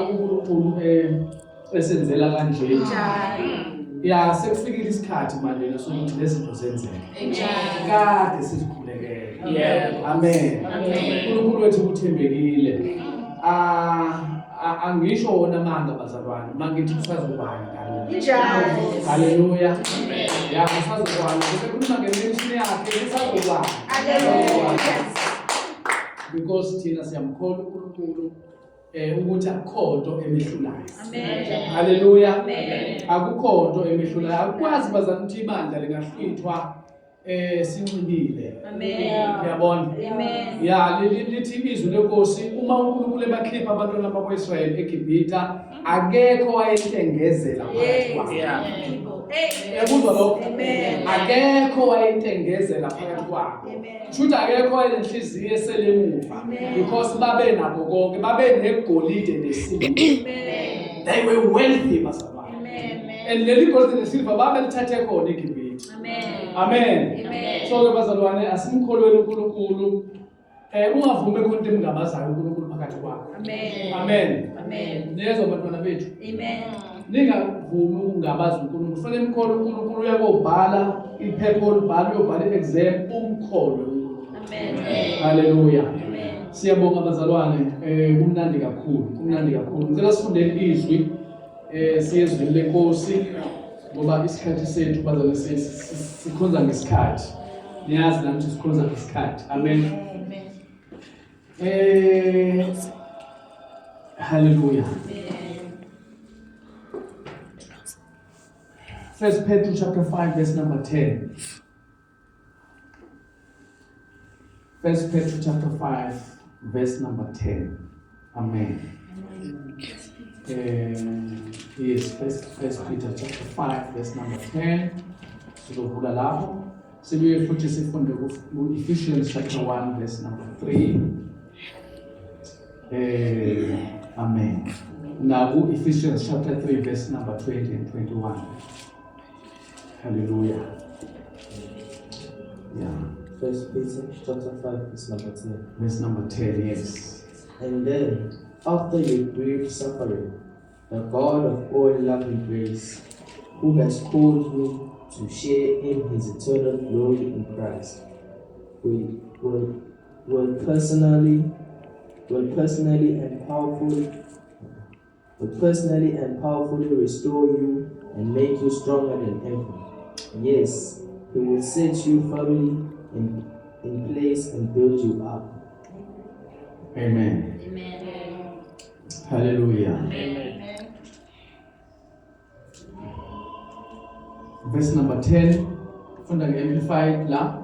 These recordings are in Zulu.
uNkulunkulu esenzela kanje. Ya sekufikile isikhathi manje sokuthi lezinto zenzeke. Kade sizikhulekele. Amen. uNkulunkulu wethu uthembekile. Angisho wona manga bazalwane, mangithi kusazokwana njalo. Haleluya. Ya kusazokwana. Ukukhuluma ngemission yakhe kusazokwana. Haleluya. Because thina siyamkholwa uNkulunkulu ukuthi akukho nto emehlulayo. Amen. Haleluya. Akukho nto emehlulayo. Akwazi bazana ukuthi ibandla lingahlwithwa sinqibile. Amen. Uyabona? Amen. Ya lithi izwi lenkosi uma uNkulunkulu ebakhipha abantwana bakwaIsrayeli eGibhita akekho wayentengezela phakathi kwabo. Yabuzwa lokho? Akekho wayentengezela phakathi kwabo. Futhi akekho wayenenhliziyo eselemuva because babe nabo konke, babe negolide nesilver. They were wealthy bazalwane. And leli golide nesilver babe lithathe khona eGibhita. Amen. So ke bazalwane asimkholweni uNkulunkulu. Ungavumi khona into engabazayo uNkulunkulu phakathi kwakho. Amen. Niyezo bantwana bethu. Ningavumi ukungabaza uNkulunkulu. Kufanele imkholo uNkulunkulu uyakobhala iphepha olibhala uyobhala exam umkholo. Haleluya. Siyabonga bazalwane, kumnandi kakhulu. Ngicela sifundeni izwi siyezwini lenkosi ngoba isikhathi sethu bazalwane sikhonza ngesikhathi. Niyazi nami sikhonza ngesikhathi. Amen. Hallelujah. 1 Peter chapter 5 verse number 10. 1 Peter chapter 5 verse number 10. Amen. Yes, 1 Peter chapter 5 verse number 10. Sizovula lapho. Sibuye futhi sifunde ku Ephesians chapter 1 verse number 3. Amen. Now Ephesians chapter 3 verse number 20 and 21. Hallelujah. Yeah. 1 Peter chapter 5 verse number 10. Verse number 10, yes. And then, after your brief suffering, the God of all love and grace, who has called you to share in his eternal glory in Christ, will personally and powerfully restore you and make you stronger than ever. Yes, he will set you firmly in place and build you up. Amen. Hallelujah. Amen. Verse number 10, from the Amplified la.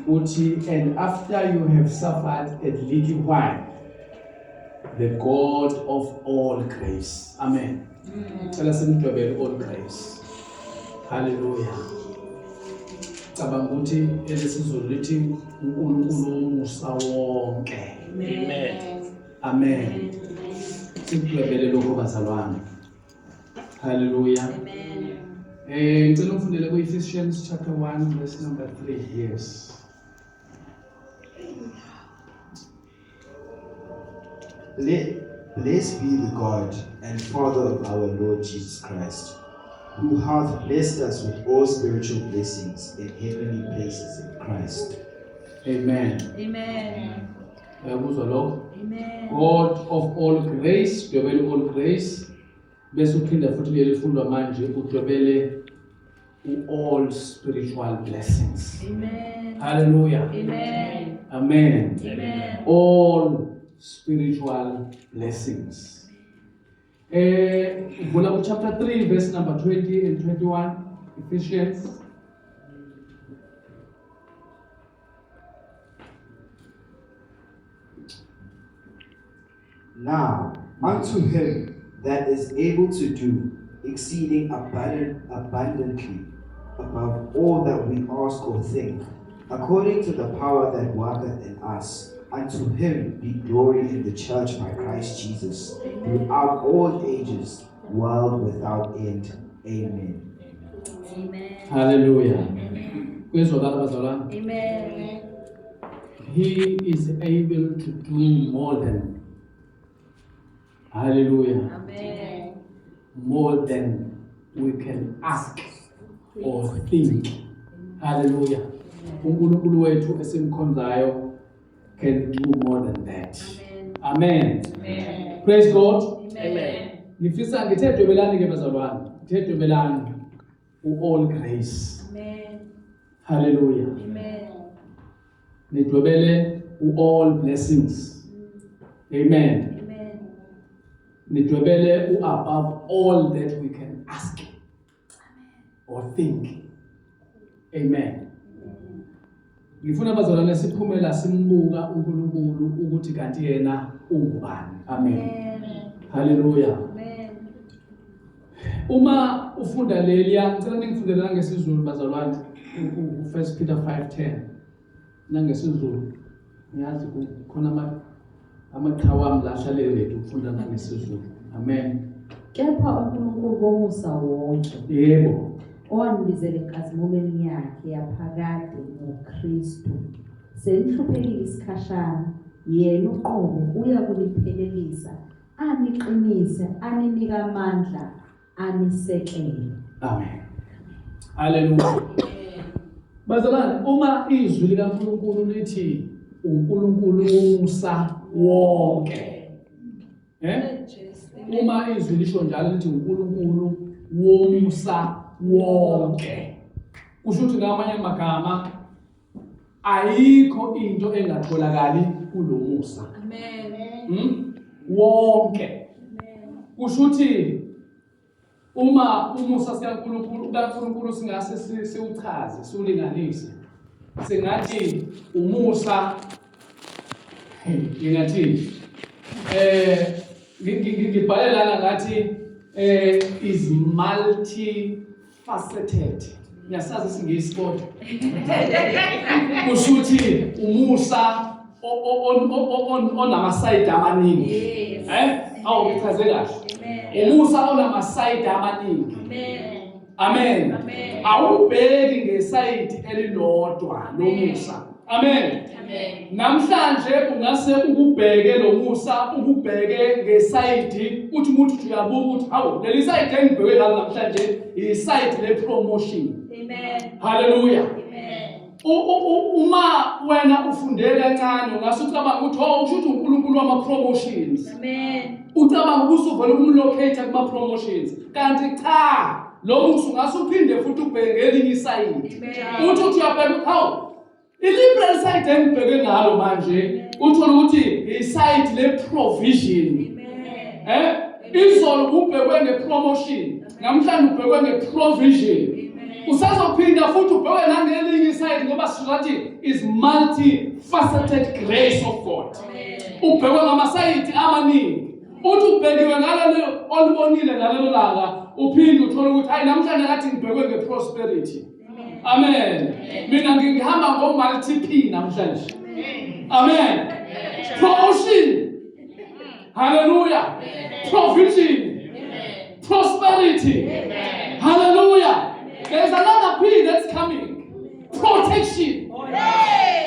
And after you have suffered a little while, the God of all grace. Amen. Tell us into all grace. Hallelujah. Kabanguti elesizulu lithi uNkulunkulu umusa wonke. Amen. Siphebele lokho bazalwane. Hallelujah. Ngicela ufundele ku Ephesians chapter 1 verse number 3. Yes. Blessed be the God and Father of our Lord Jesus Christ, who hath blessed us with all spiritual blessings in heavenly places in Christ. Amen. Uyakuzwa lokho? God of all grace, udwebele all grace. Bese uphinda futhi lelifundwa manje udwebele all spiritual blessings. Hallelujah. Amen. All spiritual blessings. Vula chapter 3 verse number 20 and 21, Ephesians. Now unto him that is able to do exceeding abundantly above all that we ask or think, according to the power that worketh in us. Unto him be glory in the church by Christ Jesus, throughout all ages, world without end. Amen. Hallelujah. Amen. He is able to do more than Hallelujah. Amen. More than we can ask or think. Hallelujah. uNkulunkulu wethu esimkhonzayo can do more than that. Amen. Amen. Praise God. Amen. Ngifisa ngithe dwebelani ke bazalwane. Ngithe dwebelani all grace. Amen. Hallelujah. Amen. Nidwebele all blessings. Amen. Amen. Nidwebele above all that we can ask or think. Amen. Ngifuna bazalwane siphumela simbuka uNkulunkulu ukuthi kanti yena ungubani. Amen. Hallelujah. Amen. Uma ufunda leliya ngicela ningifundele ngesizulu bazalwane u1 Peter 5:10 nangesizulu. Ngiyazi kukhona amaqhawe la shalele ukufunda nangesizulu. Amen. Kepha uNkulunkulu womusa wonke Yebo. owambizela enkazimulweni yakhe yaphakade ngoKristu senihluphekile isikhashana yena uqobo uya kuliphelelisa aniqinise aninika amandla anisekele. Amen. Hallelujah. Bazalwane uma izwi likaNkulunkulu lithi uNkulunkulu womusa wonke. Uma izwi lisho njalo lithi uNkulunkulu womusa wonke. Kusho ukuthi ngamanye amagama ayikho into engatholakali kulo musa. Amen. Wonke. Kusho ukuthi uma umusa kaNkulunkulu singase siuchaze siulinganise. Singathi umusa ngingathi ngibhalela ngathi is multifaceted. Ngiyasazi isingisi kodwa. Kusho ukuthi umusa onamasayidi amaningi. Awuchaze kahle. Umusa onamasayidi amaningi. Amen. Awubheki ngesayidi elilodwa lomusa. Amen. Namhlanje ungase ukubheke lo Musa ukubheke ngesayidi uthi umuntu uyabuka ukuthi hawu leli sayidi engibheke ngalo namhlanje isayidi le promotion. Amen. Hallelujah. Amen. Uma wena ufundele kancane ungase ucabanga ukuthi usho uNkulunkulu wama promotions. Amen. Ucabanga ukuthi uvela ukumlocate kuma promotions kanti cha lo musa ungase uphinde futhi ubheke ngelinye isayidi. Uthi uyabheka hawu I-liberal side engibheke ngalo manje uthola ukuthi i-side le-provision. Izolo ubhekwe nge-promotion, namhlanje ubhekwe nge-provision. Usazophinda futhi ubhekwe nangelinye iside ngoba sisho ukuthi is multifaceted grace of God. Ubhekwe ngamasayidi amaningi. Uthi ubhekiwe ngalelo olubonile ngalelo langa uphinde uthola ukuthi hayi namhlanje ngathi ngibhekwe nge-prosperity. Amen. Mina ngihamba ngo-multi-P namhlanje. Amen. Promotion. Hallelujah. Provision. Prosperity. Hallelujah. There's another P that's coming. Protection.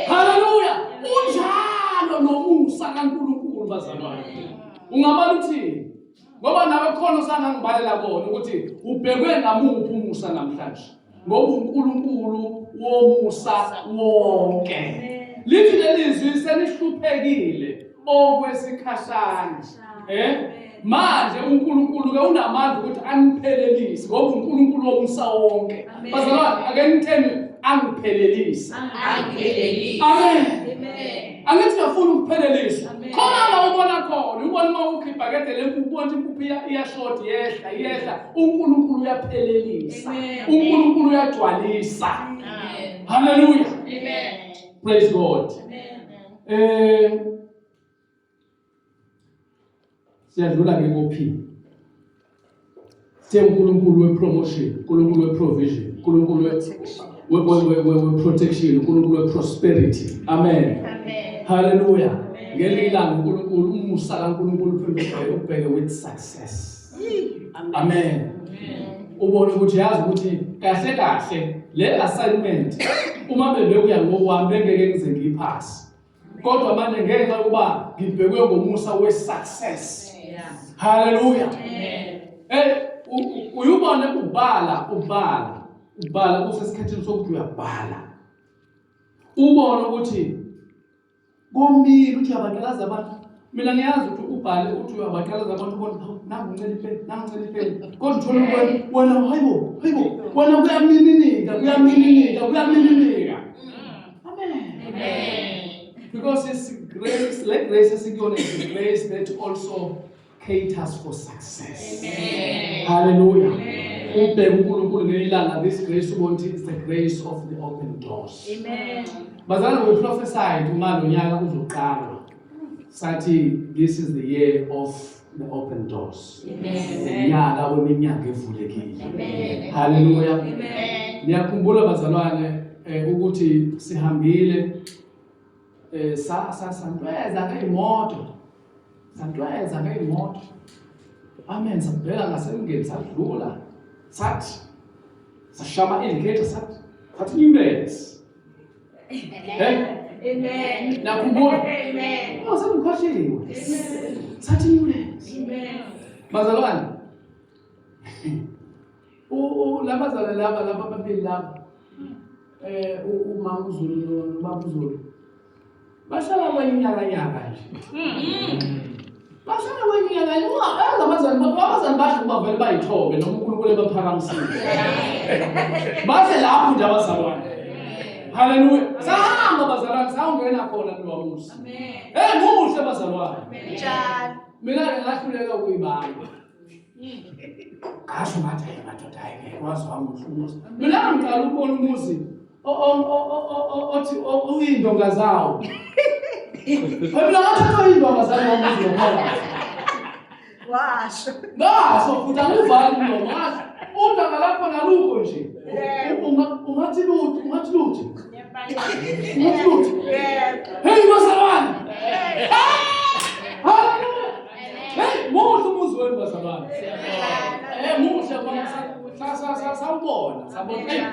Hallelujah. Unjalo nomusa kaNkulunkulu bazalwane. Ungabala uthini? Ngoba nawe khona usangangibalela kona ukuthi ubhekwe ngamuphi umusa namhlanje. Ngoba uNkulunkulu womusa wonke. Lithi lelizwi senihluphekile okwesikhashana. Manje uNkulunkulu ke unamandla ukuthi aniphelelise ngoba uNkulunkulu womusa wonke. Bazalwane ake ngitheni angiphelelise. Amen. Angithi ngiyafuna ukupheleliswa. Khona la ubona khona, ubona uma ukhe ibhakede lempuphu ubona impuphu iyashort yehla, uNkulunkulu uyaphelelisa. uNkulunkulu uyagcwalisa. Hallelujah. Amen. Praise God. Amen. Siyadlula ke kophi. uNkulunkulu wepromotion, uNkulunkulu weprovision, uNkulunkulu we-protection, uNkulunkulu we-prosperity. Amen. Hallelujah. Ngelilanga uNkulunkulu umusa kaNkulunkulu phela ubheke with success. Amen. Ubone ukuthi yazi ukuthi kahle le assignment uma bebekuya ngokwami bengeke ngize ngiyiphase. Kodwa manje ngenxa yokuba ngibhekwe ngomusa we-success. Hallelujah. Uyubone ubhala kusesikhathini sokuthi uyabhala. Ubone ukuthi komile uthi uyabaqalaza abantu. Mina ngiyazi ukuthi ubhale uthi uyabaqalaza abantu ukuthi nangu nceliphe. Kodwa uthola wena hayibo. Wena kuyamininika. Amen. Because it's grace, like grace is a grace that also caters for success. Amen. Hallelujah. This grace is the grace of the open doors. Amen. Bazalwane, we prophesied umalonyaka uzoqala. Sathi this is the year of the open doors. Unyaka weminyaka evulekile. Hallelujah. Amen. Ngiyakhumbula bazalwane ukuthi sihambile santweza ngeyimoto. Amen. Sabheka ngasemngeni sadlula. Sathi sashama indicator sathi Newlands. Amen. Nakhumbula. Amen. Sengikhohliwe. Sathi Newlands. Amen. Bazalwane. Labazalwane laba babili laba. Umama uZulu nobaba uZulu. Bahlala kwenyaka nje. Bahlala kwenyaka nje. Abazali basho ukuba vele bayithobe noma uNkulunkulu ebaphakamisile. Base lapho nje abazalwane. Hallelujah. Sahamba bazalwane, sawungena khona kulowa musa. Amen. Muhle bazalwane. Njalo. Mina ngahluleka ukuyibamba. Kasho ngathi madoda ayike kwazi wamusa. Mina ngiqala ukubona umuzi othi uyindonga zawo. Mina ngathi uyindonga zawo umuzi lokho. Washo. Ngaso futhi angivali umlomo ngathi udanga lapha ngalukho nje. Ungathi lutho. Hey bazalwane. Hallelujah. Hey, muhle umuzi wenu bazalwane. Muhle bona sawubona. Sabona.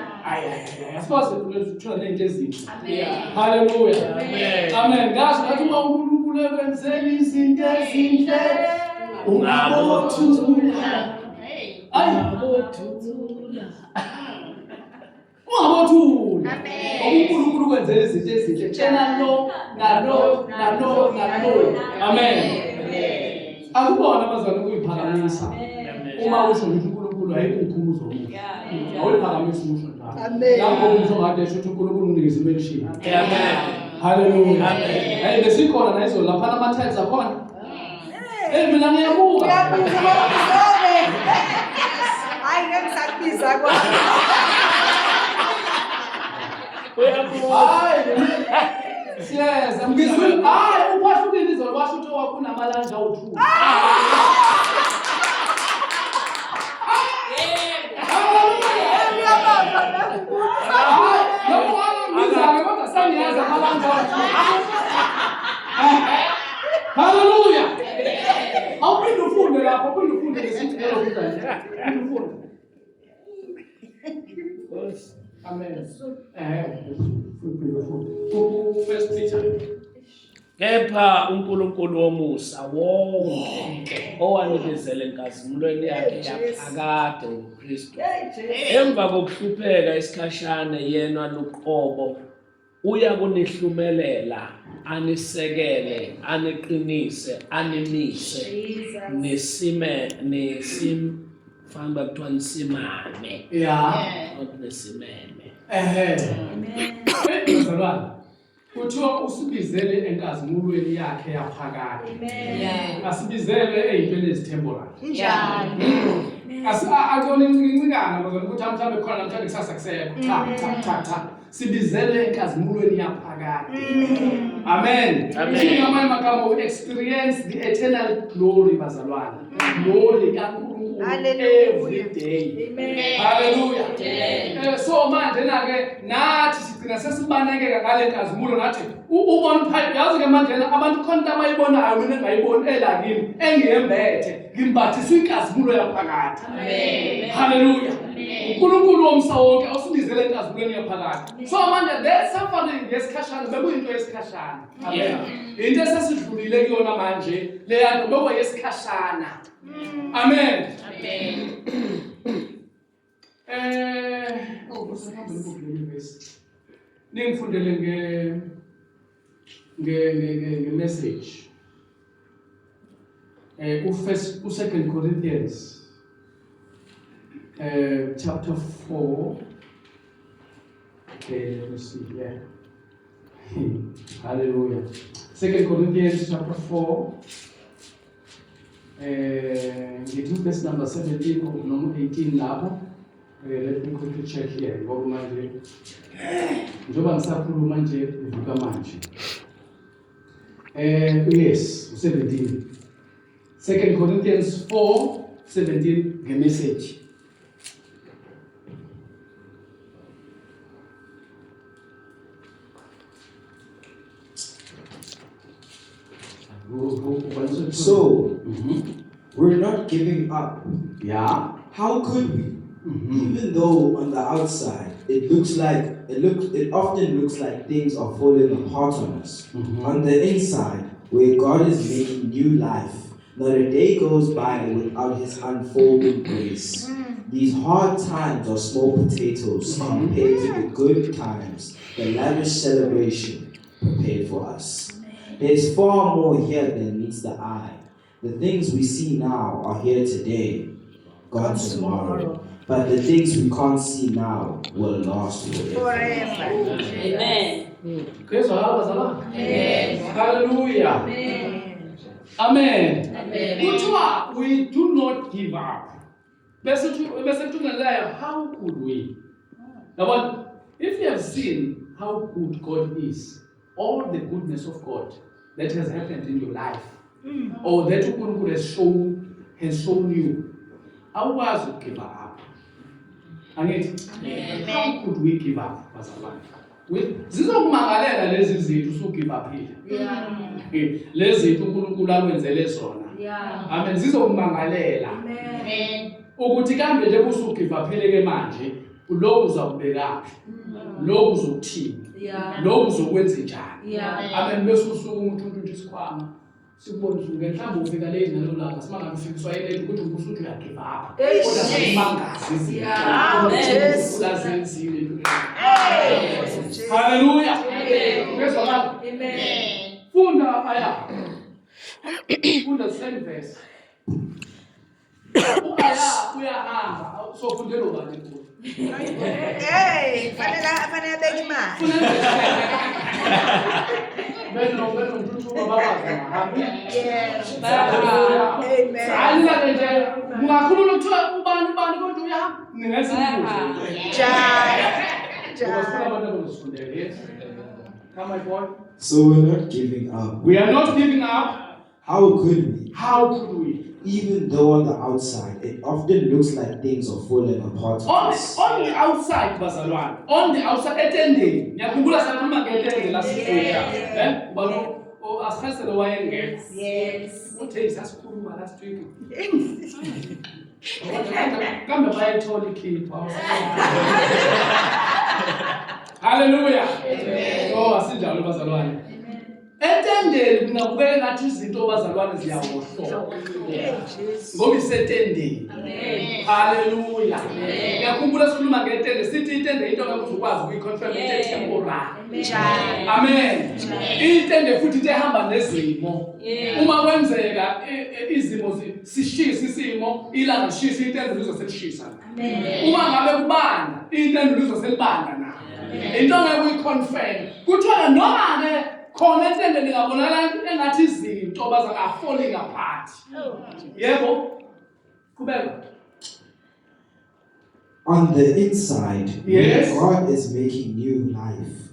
Asifaze ukuthola izinto ezinhle. Hallelujah. Amen. Ngasho ngathi uma uNkulunkulu ekwenzela izinto ezinhle ungabothula. Ungabothula. uNkulunkulu kwenzela izinto ezinhle. Tshena nalo. Amen. Akubona abazalwane ukuyiphakamisa. Uma usho ukuthi uNkulunkulu ayikungkhumuzo omuhle. Awuyiphakamisa umusho njalo. Amen. Lapho umusho ngathi esho uNkulunkulu unikeza imention. Amen. Hallelujah. Amen. Hey, besikhona nayizo lapha ama-tiles akhona. Mina ngiyabuka. Hayi ngisakubiza kwa. Siyeza ngizwe uphashukile izolo washo ukuthi wakunamalanja awuthu. Hallelujah. Awuphinde ufunde lapho, uphinde ufunde lesithi lelo kuzayo. Amen. First Peter. Kepha uNkulunkulu womusa wonke owanikezela enkazimulweni yakhe yaphakade ngoKristu. Emva kokuhlupheka isikhashana yena luqobo uya kunihlumelela, anisekele, aniqinise, animise, famba kuthiwa nisimame. Yeah. Not nesimeme. Bazalwane, kuthiwa usibizele enkazimulweni yakhe yaphakade. Asibizele ey'ntweni ezithemporary. Akuyona incikana bazalwane ukuthi mhlawumbe khona namhlanje kusasa kusekho. Cha. Sibizele enkazimulweni yaphakade. Amen. Ngamanye amagama we experience the eternal glory bazalwane. Glory kaNkulunkulu every day. Amen. Hallelujah. So manje na-ke nathi sigcina sesibanekeka ngale nkazimulo nathi ubona pipe yazi ke manje abantu khona abayibonayo mina engayiboni elakini engiyembethe ngimbathiswe inkazimulo yaphakade. Amen. Hallelujah. uNkulunkulu womsa wonke awusibizele enkazimulweni yaphakade. So manje that suffering ngesikhashana bekuyinto yesikhashana. Amen. Into esesidlulile kuyona manje le yanto bekwa yesikhashana. Amen. Ningifundele nge message. First, 2 Corinthians chapter 4. Okay, let me see here. Hallelujah. 2 Corinthians chapter 4. Get to verse number 17 or number 18 lapho. Let me quickly check here. Ngoba manje njoba ngisakhuluma nje ivuka manje. Yes, 17. 2 Corinthians 4:17 nge-message. So, we're not giving up. Yeah. How could we? Even though on the outside it often looks like things are falling apart on us. On the inside, where God is making new life, not a day goes by without His unfolding grace. These hard times are small potatoes compared to the good times, the lavish celebration prepared for us. There's far more here than meets the eye. The things we see now are here today, gone tomorrow. But the things we can't see now will last forever. Amen. Hallelujah. Amen. Kuthiwa we do not give up. Bese tunaleyo, how could we? Now, if you have seen how good God is, all the goodness of God that has happened in your life, or that God has shown you, how was you give up? And how could we give up? Zizokumangalela lezi zinto usugive up here. Lezi zinto uNkulunkulu akwenzele zona. Amen. Zizokumangalela. Amen. Ukuthi kambe nje usugive up ke manje, lokhu uzakubekaphi? Lokhu uzokuthini? Lokhu uzokwenza njani? Amen. Bese usuku umuntu uthi isikhwama. Sibone usuke mhlawumbe ufika late nalolanga simanga ufikiswa yile ukuthi ubusuthi uyagive up. Kodwa simangazi izinto. Hallelujah. Amen. Funda aya. Funda same verse. Aya uyahamba sofundela ubani kulo. Fanele abeke imali. Beno mthuthuva babazi mahambi. Yes. Amen. Alina nje ungakhuluma ukuthiwa ubani kodwa uyahamba. Ningasibuza. Come my boy. So we're not giving up. We are not giving up. How could we? How could we? Even though on the outside it often looks like things are falling apart on us. On the outside, bazalwane. On the outside, etendeni. Ngiyakhumbula sakhuluma ngetende last week. Balo asikhasele wayengekho. Yes. Uthe sasikhuluma last week. Kambe bayithola ikhipha. Hallelujah. Amen. So asinjalo bazalwane. Etendeni kungakubeka ngathi izinto bazalwane ziyawohlola. Ngoba isetendeni. Amen. Hallelujah. Ngiyakhumbula sikhuluma ngetende sithi itende into engekuzukwazi ukuyiconfirm into temporary. Amen. Itende futhi ihamba nezimo. Uma kwenzeka izimo sishisa isimo ilanga lishisa itende lizoselishisa. Amen. Uma ngabe kubanda itende lizoselibanda na. Into engekuyiconfirm. Kuthiwa noma ke khona etende lingabonakala engathi izinto bazaka falling apart. Yebo. Kubeka. On the inside, yes, God is making new life.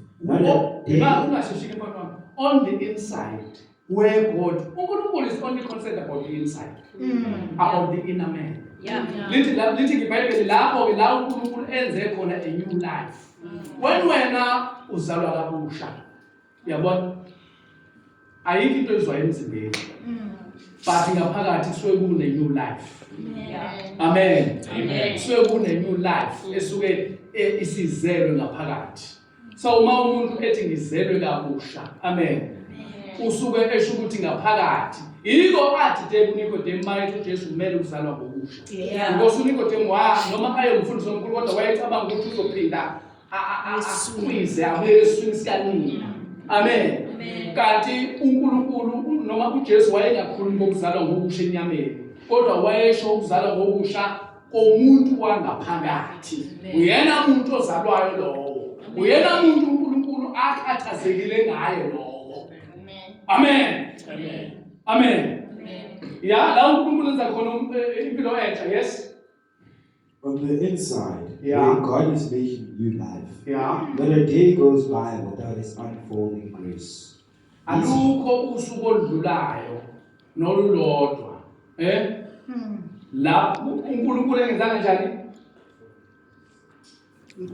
On the inside, where God, uNkulunkulu is only concerned about the inside, about the inner man. Lithi ngeBhayibheli lapho ke la uNkulunkulu enze khona a new life. When wena uzalwa kabusha, yabona ayikho into ezwa emzimbeni. but ngaphakathi kusuke kune new life. Amen. Kusuke kune new life esuke isizelwe ngaphakathi. So uma umuntu ethi ngizelwe kabusha, amen, usuke esho ukuthi ngaphakathi yiko athi Nicodemus mayithi uJesu kumele uzalwa ngobusha. Because uNicodemus noma ayemfundisi omkhulu kodwa wayecabanga ukuthi uzophinda asukwize abeswini sikanina. Amen. Kanti uNkulunkulu noma uJesu wayengakhulumi ngokuzalwa ngobusha enyameni, kodwa wayesho ukuzalwa ngobusha komuntu wangaphakathi. Uyena umuntu ozalwayo lowo. Uyena umuntu uNkulunkulu akhathazekile ngaye lowo. Amen. Amen. Amen. Yeah, la uNkulunkulu enza khona impilo entsha, yes. On the inside, Yeah. where God is making new life, Yeah. not a day goes by without His unfolding grace. Alukho usuku oludlulayo nolulodwa. La uNkulunkulu engenzanga njani?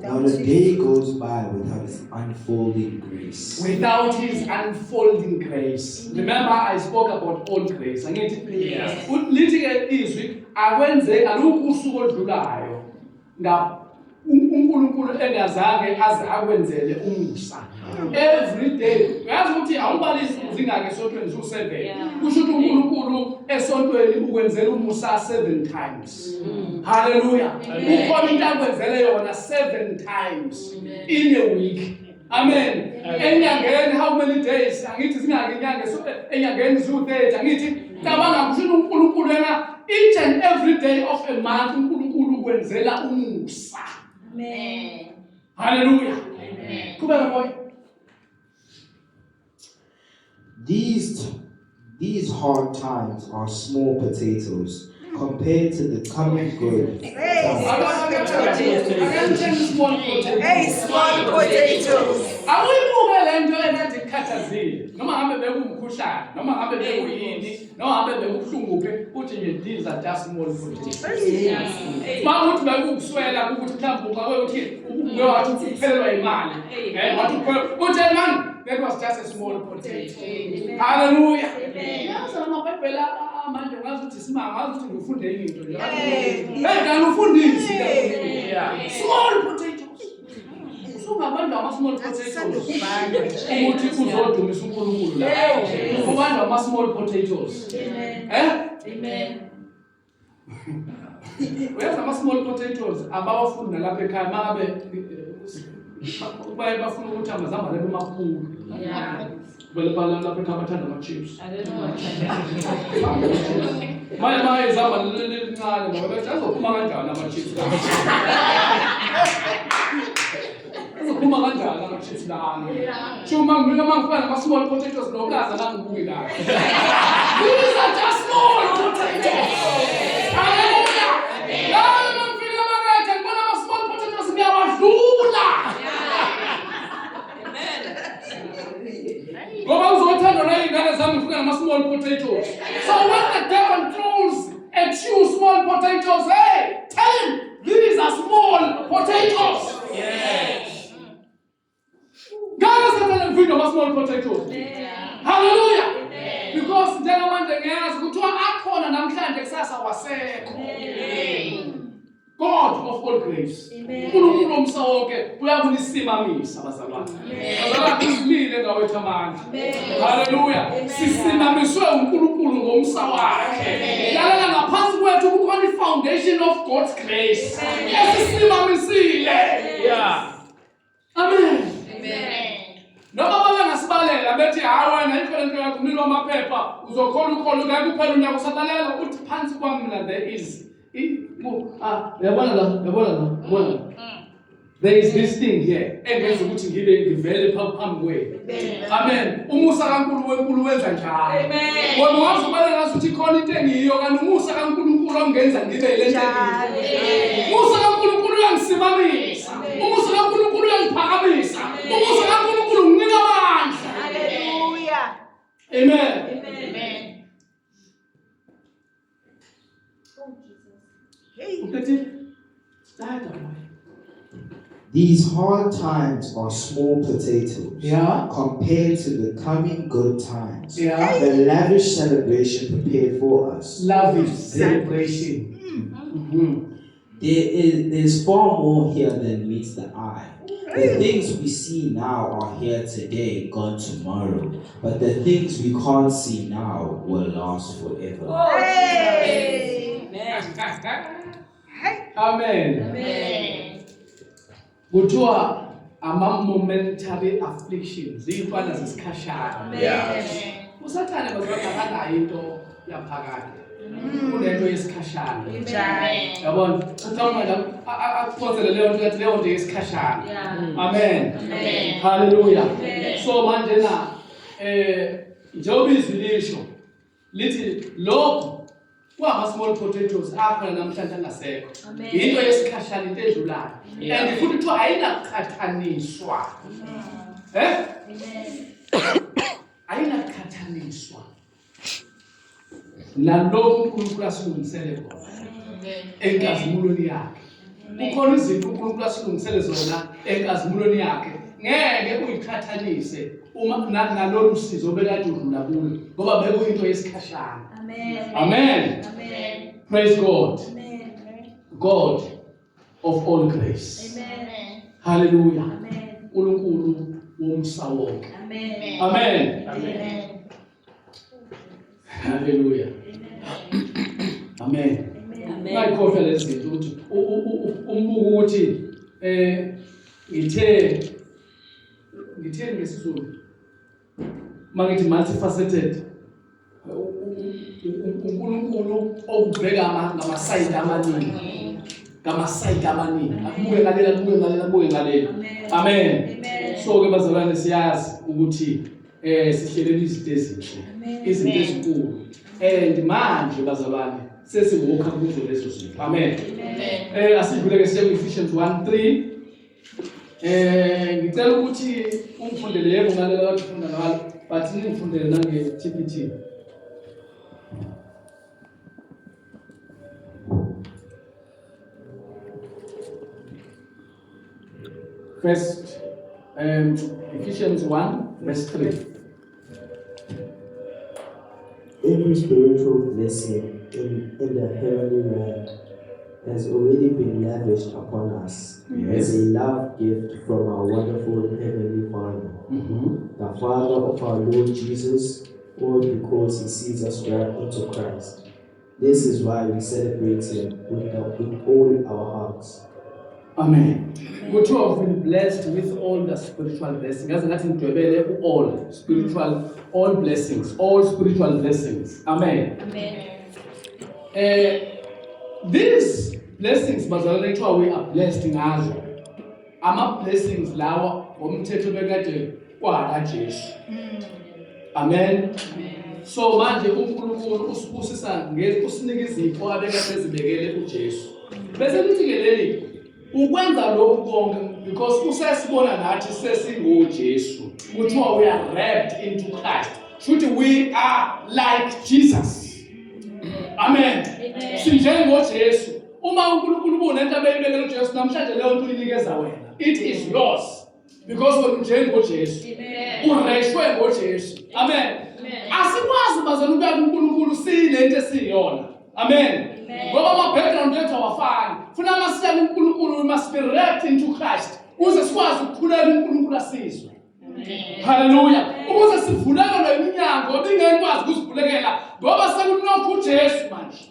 Not a day goes by without His unfolding grace. Without His unfolding grace. Remember, I spoke about all grace. Angithi? Yes. Lithi ke izwi akwenze alukho usuku oludlulayo uNkulunkulu engazange aze akwenzele umusa. Every day. Uyazi ukuthi awubalisi uzingake esontweni u7. Kusho ukuthi uNkulunkulu esontweni ukwenzela umusa 7 times. Hallelujah. Ukhona into akwenzele yona 7 times in a week. Amen. Enyangeni how many days? Angithi singake inyanga enyangeni zu30. Angithi cabanga kusho uNkulunkulu yena each and every day of a month uNkulunkulu ukwenzela umusa. Amen. Hallelujah. Amen. Kubeka boy. These hard times are small potatoes compared to the coming good. Hey, Small potatoes. Hey, small potatoes. Awuyibuke lento engathi ikhathazile. Noma ngabe bekumkhuhlane, noma ngabe bekuyini, noma ngabe bekubuhlunguphe, uthi nje these are just small potatoes. Mawuthi bekukuswela ukuthi mhlawumbe uqawe uthi uyawathi uphelelwa imali. Wathi uthi man, that was just a small potato. Hallelujah. Yazi amaBhayibheli manje ngazi ukuthi simanga, ngazi ukuthi ngifunde into nje. Hey, kanti ufundisi. Small potatoes. Ungabantu ama-small potatoes. Ukuthi uzodumisa uNkulunkulu la. Ubantu ama-small potatoes. Amen. Uyazi ama-small potatoes abawafundi nalapha ekhaya mangabe bafuna ukuthi amazambane emakhulu. Vele lapha ekhaya bathanda ama-chips. Manje izambane lelincane ngoba bethi azophuma kanjani ama-chips la. Azophuma kanjani ama-chips la. Sho mangifana nama-small potatoes nobulaza nangibuki la. These are just small potatoes. Hallelujah. Yalo mangifika emakethe ngibona ama-small potatoes ngiyawadlula. Ngoba uzothandwa nayingane zami ngifika nama-small potatoes. So when the devil throws at you small potatoes, hey, tell him these are small potatoes. Yes. God is not feed of small potatoes. Hallelujah. Because njengamanje ngiyazi kuthiwa akhona namhlanje kusasa wasekho. God of all grace. uNkulunkulu omsa wonke uyakulisimamisa bazalwane. Bazalwane isimile ngawethu amandla. Hallelujah. Sisimamiswe uNkulunkulu ngomsa wakhe. Lalela ngaphansi kwethu kukhona i-foundation of God's grace. Esisimamisile. Yeah. Amen. Noma bangasibalela bethi hayi wena ikhona into yakho umlilo wamaphepha uzokhona ukholo ngeke kuphela unyaka usatalela uthi phansi kwami mina there is there is this thing here engenza ukuthi ngivele phambi kwenu. Amen. Umusa kaNkulunkulu wenza njalo. Wena ungazobalela ukuthi khona into engiyiyo kanti umusa kaNkulunkulu ongenza ngibe le nto. Umusa kaNkulunkulu uyangisimamisa. Umusa kaNkulunkulu uyangiphakamisa. Umusa kaNkulunkulu unginika amandla. Hallelujah. Amen. Hey. Ukethi start away. These hard times are small potatoes Yeah. compared to the coming good times. Yeah. The lavish celebration prepared for us. Lavish celebration. Mhm. There's far more here than meets the eye. The things we see now are here today, gone tomorrow. But the things we can't see now will last forever. Amen. Amen. Kuthiwa ama-momentary afflictions ziyintwana zesikhashana. Amen. Usathane bazalwane akanayo into yaphakade. Kunento yesikhashana. Amen. Yabona, mhlawumbe akuphonsele leyo nto yathi leyo nto yesikhashana. Amen. Amen. Hallelujah. Amen. So manje na njengoba izwi lisho lithi lokho kwama-small potatoes akhona namhlanje angasekho. Amen. Into yesikhashana, into edlulayo. Yeah. And futhi kuthiwa ayinaqhathaniswa. Amen. Ayinaqhathaniswa nalokho uNkulunkulu asilungisele khona enkazimulweni yakhe. Kukhona izinto uNkulunkulu asilungisele zona enkazimulweni yakhe. Ngeke uyiqhathanise uma nalolu sizo bekade udlula kulo ngoba bekuyinto yesikhashana. Amen. Amen. Amen. Praise God. Amen. God of all grace. Amen. Hallelujah. Amen. uNkulunkulu womsa wonke. Amen. Amen. Amen. Hallelujah. Amen. Ngayikhohlwa lezi zinto ukuthi umbuko ukuthi ngithe ngesizulu mangithi multifaceted uNkulunkulu okubheka ngamasayidi amaningi. Ngamasayidi amaningi. Akubuke ngalela, akubuke ngalela, akubuke ngalela. Amen. So ke bazalwane siyazi ukuthi sihlelele izinto ezinhle, izinto ezinkulu. And manje bazalwane sesiwokha kuzo lezo zinto. Amen. Asidlule ke siye ku-Ephesians 1:3. Ngicela ukuthi ungifundele yebo ngalela kade ufunda ngalo, but ningifundele nange-TPT. First, Ephesians 1:3. Every spiritual blessing in the heavenly realm has already been lavished upon us as a love gift from our wonderful heavenly Father, the Father of our Lord Jesus, all because He sees us wrapped into Christ. This is why we celebrate Him with all our hearts. Amen. Good to have been blessed with all the spiritual blessings. As nothing to all spiritual, all blessings, all spiritual blessings. Amen. Amen. These blessings, bazalwane, we are blessed in Asia. Ama blessings lawa ngomthetho bekade kwala Jesu. Amen. So manje uNkulunkulu usibusisa usinika izipho abekade ezibekele uJesu. Bese lithi ke leli ukwenza lokhu konke because usesibona nathi sesingoJesu. Kuthiwa we are wrapped into Christ. Should we are like Jesus. Amen. SinjengoJesu. Uma uNkulunkulu ubona into abeyibekele uJesu namhlanje leyo nto uyinikeza wena. It is yours because wena unjengoJesu. Ureshwe ngoJesu. Amen. Asikwazi bazana ukuya kuNkulunkulu siyilento esiyona. Amen. Ngoba ama-background yethu awafani. Funa masiya kuNkulunkulu, we must be wrapped into Christ. Uze sikwazi ukukhulela uNkulunkulu asizwe. Hallelujah. Ukuze sivulelwe iminyango ebingekwazi ukuzivulekela ngoba sekunokho uJesu manje.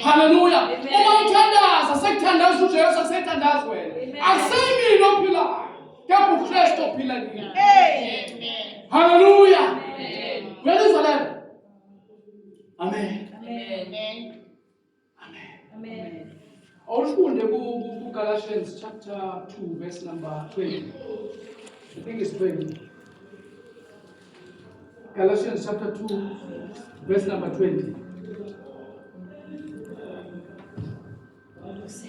Hallelujah. Uma uthandaza sekuthandaza uJesu asethandaza wena. Akuseyimini ophilayo. Kepha uKristu ophila kimi. Hallelujah. Uyalizwa lelo? Amen. Awufunde ku-Galatians chapter 2 verse number 20. I think it's 20. Galatians chapter 2 verse number 20.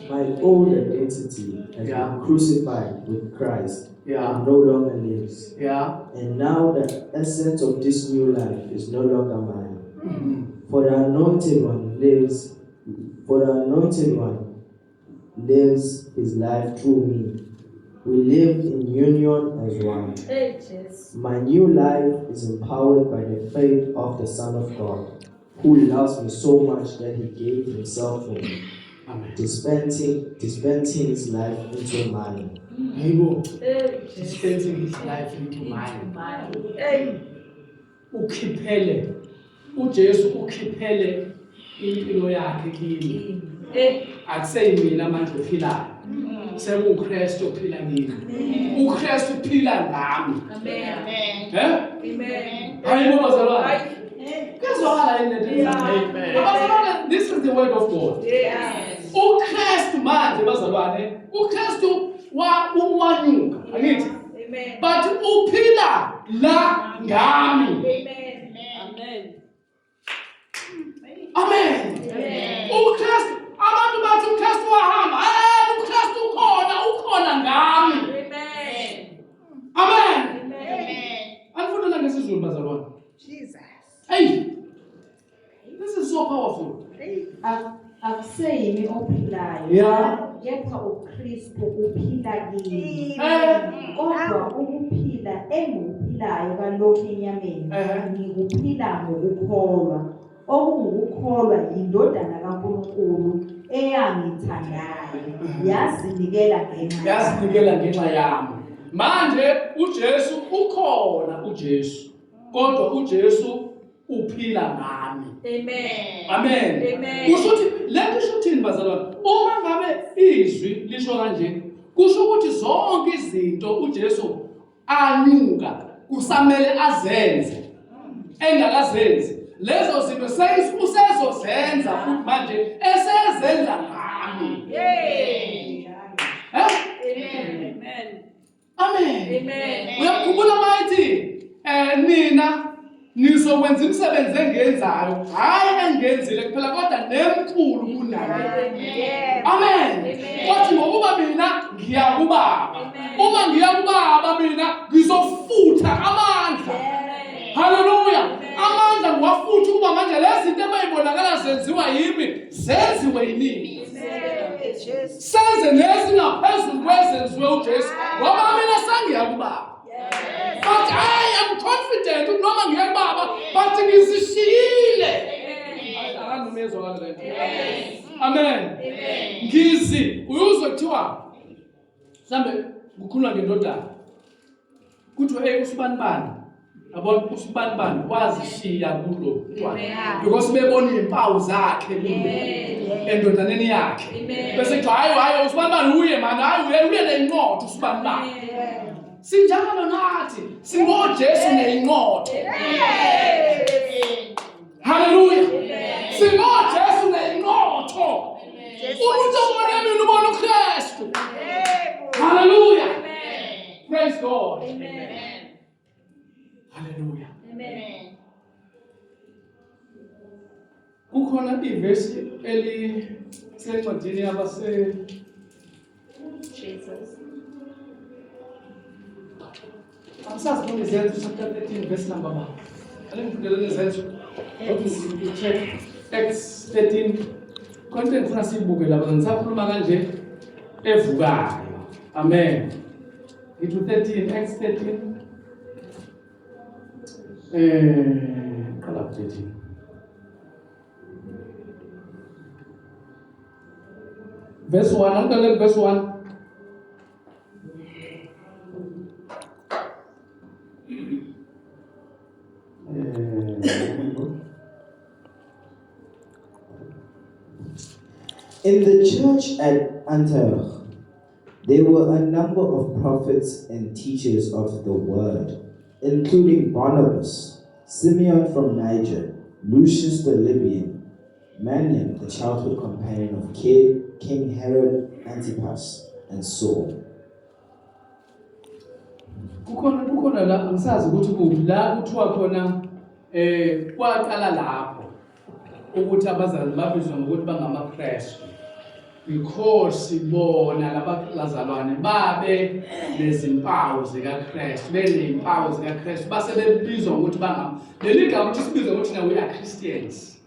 My old identity has been crucified with Christ and no longer lives. And now the essence of this new life is no longer mine. For the Anointed One lives his life through me. We live in union as one. My new life is empowered by the faith of the Son of God, who loves me so much that he gave himself for me, Amen. dispensing his life into mine. Dispensing his life into mine. Ukhiphele uJesu ukhiphele impilo yakhe kimi. Akuseyi mina manje ophilayo. SekuKristu ophila kimi. uKristu uphila ngami. Amen. Hayi bazalwane. Kuzwakala yini? Bazalwane, this is the word of God. uKristu manje bazalwane, uKristu wanyuka, angithi? But uphila la ngami. Amen. uKristu, abantu bathi uKristu wahamba. uKristu ukhona ngami. Amen. Anifundela ngesizulu bazalwane. Hey. This is so powerful. Akuseyimi ophilayo. Yeah. Kepha uKristu uphila kimi. Kodwa ukuphila enguphilayo kalokhu enyameni ngikuphila ngokukholwa. Okungukukholwa indodana kaNkulunkulu eyangithandayo yazinikela ngenxa yami. Manje uJesu ukhona uJesu. Kodwa uJesu uphila ngami. Amen. Kushuthi lento ishuthini bazalwane. Uma ngabe izwi lisho kanje, kusho ukuthi zonke izinto uJesu anyuka kusamele azenze. Engakazenzi lezo zinto usezozenza futhi manje esezenza ngami. Amen. Uyakhumbula mayithi mina nizokwenza imisebenzi engenzayo, hayi engenzile kuphela kodwa nemkhulu kunayo. Amen. Kwathi ngokuba mina ngiya kuBaba. Uma ngiya kuBaba mina ngizofutha amandla. Hallelujah. Amandla ngiwafutha ukuba manje lezi zinto ebayibonakala zenziwa yimi zenziwe yini. Senze nezingaphezulu kwezenziwe uJesu ngoba mina sangiya kuBaba. But I am confident noma ngiya kuBaba but ngizishiyile. Amen. Ngizi uyuzwe kuthiwa mhlambe kukhuluma ngendodana kuthi usibani yabona usibani wazishiya kulo because bebona izimpawu zakhe endodaneni yakhe bese kuthi hayi usibani uye man hayi uye nencotho usibani sinjalo nathi singoJesu nencotho. Hallelujah. SingoJesu nencotho. Umuntu obona mina ubona uKristu. Hallelujah. Praise God. Hallelujah. Kukhona ivesi elisencwadini yabase Amsazi kuni Izenzo chapter 13 verse number 1. Alengifundele Izenzo. Ukuthi check Acts 13 content funa sibuke lapha ngisakhuluma kanje evukayo. Amen. Into 13 Acts 13 qala 13 verse 1 angale verse 1. In the church at Antioch, there were a number of prophets and teachers of the word, including Barnabas, Simeon from Niger, Lucius the Libyan, Manaen, the childhood companion of King Herod Antipas, and Saul. Kukhona la angisazi ukuthi kula kuthiwa khona kwaqala lapho ukuthi abazali babizwa ngokuthi bangamaKristu because sibona labazalwane babe lezimpawu zikaKristu benezimpawu zikaKristu base bebizwa ngokuthi leli gama ukuthi sibizwa ukuthi we are Christians